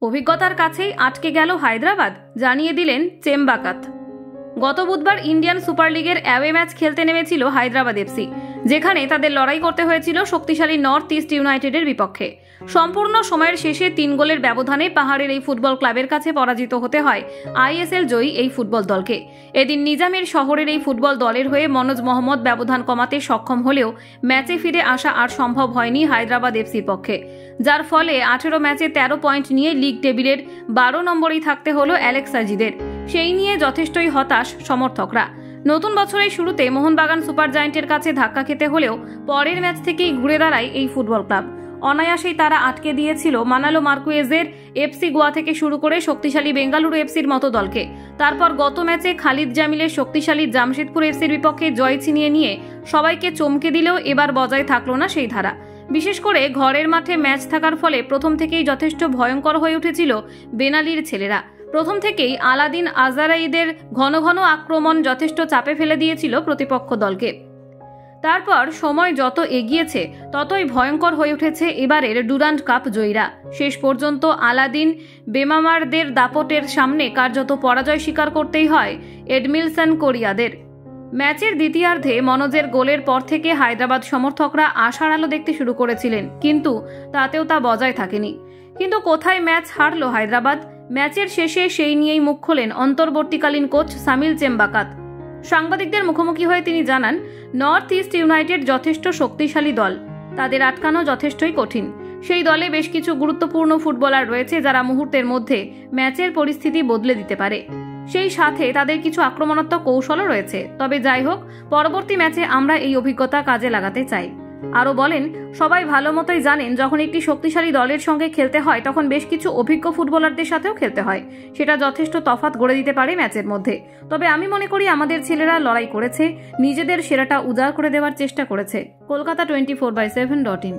অভিজ্ঞতার কাছেই আটকে গেল হায়দ্রাবাদ, জানিয়ে দিলেন চেম্বাকাত। গত বুধবার ইন্ডিয়ান সুপার লিগের অ্যাওয়ে ম্যাচ খেলতে নেমেছিল হায়দ্রাবাদ এফসি, যেখানে তাদের লড়াই করতে হয়েছিল শক্তিশালী নর্থ ইস্ট ইউনাইটেডের বিপক্ষে। সম্পূর্ণ সময়ের শেষে 3 গোলের ব্যবধানে পাহাড়ের এই ফুটবল ক্লাবের কাছে পরাজিত হতে হয় আইএসএল জয়ী এই ফুটবল দলকে। এদিন নিজামের শহরের এই ফুটবল দলের হয়ে মনোজ মোহাম্মদ ব্যবধান কমাতে সক্ষম হলেও ম্যাচে ফিরে আসা আর সম্ভব হয়নি হায়দ্রাবাদ এফসির পক্ষে, যার ফলে 18 ম্যাচে 13 পয়েন্ট নিয়ে লিগ টেবিলের 12 নম্বরেই থাকতে হলো অ্যালেক্স সাজিদের। সেই নিয়ে যথেষ্টই হতাশ সমর্থকরা। নতুন বছরের শুরুতে মোহনবাগান সুপার জায়ান্টের কাছে ধাক্কা খেতে হলেও পরের ম্যাচ থেকেই ঘুরে দাঁড়ায় এই ফুটবল ক্লাব। অনায়াসেই তারা আটকে দিয়েছিল মানালো মার্কুয়েজের এফসি গোয়া থেকে শুরু করে শক্তিশালী বেঙ্গালুরু এফসির মতো দলকে। তারপর গত ম্যাচে খালিদ জামিলের শক্তিশালী জামশেদপুর এফসির বিপক্ষে জয় ছিনিয়ে নিয়ে সবাইকে চমকে দিলেও এবার বজায় থাকলো না সেই ধারা। বিশেষ করে ঘরের মাঠে ম্যাচ থাকার ফলে প্রথম থেকেই যথেষ্ট ভয়ঙ্কর হয়ে উঠেছিল বেনালির ছেলেরা। প্রথম থেকেই আলাদিন আজারাইদের ঘন ঘন আক্রমণ যথেষ্ট চাপে ফেলে দিয়েছিল প্রতিপক্ষ দলকে। তারপর সময় যত এগিয়েছে ততই ভয়ঙ্কর হয়ে উঠেছে এবারের ডুরান্ড কাপ জয়ীরা। শেষ পর্যন্ত আলাদিন বেমামারদের দাপটের সামনে কার্যত পরাজয় স্বীকার করতেই হয় এডমিলসন কোরিয়াদের। ম্যাচের দ্বিতীয়ার্ধে মনোজের গোলের পর থেকে হায়দ্রাবাদ সমর্থকরা আশার আলো দেখতে শুরু করেছিলেন, কিন্তু তাতেও তা বজায় থাকেনি। কিন্তু কোথায় ম্যাচ হারল হায়দ্রাবাদ? ম্যাচের শেষে সেই নিয়েই মুখ খোলেন অন্তর্বর্তীকালীন কোচ সামিল চেম্বাকাত। সাংবাদিকদের মুখোমুখি হয়ে তিনি জানান, নর্থ ইস্ট ইউনাইটেড যথেষ্ট শক্তিশালী দল, তাদের আটকানো যথেষ্টই কঠিন। সেই দলে বেশ কিছু গুরুত্বপূর্ণ ফুটবলার রয়েছে যারা মুহূর্তের মধ্যে ম্যাচের পরিস্থিতি বদলে দিতে পারে। সেই সাথে তাদের কিছু আক্রমণাত্মক কৌশলও রয়েছে। তবে যাই হোক, পরবর্তী ম্যাচে আমরা এই অভিজ্ঞতা কাজে লাগাতে চাই। আরও বলেন, সবাই ভালো মতোই জানেন যখন একটি শক্তিশালী দলের সঙ্গে খেলতে হয় তখন বেশ কিছু অভিজ্ঞ ফুটবলারদের সাথেও খেলতে হয়। সেটা যথেষ্ট তফাৎ গড়ে দিতে পারে ম্যাচের মধ্যে। তবে আমি মনে করি আমাদের ছেলেরা লড়াই করেছে, নিজেদের সেরাটা উজাড় করে দেওয়ার চেষ্টা করেছে। কলকাতা 24/7.in।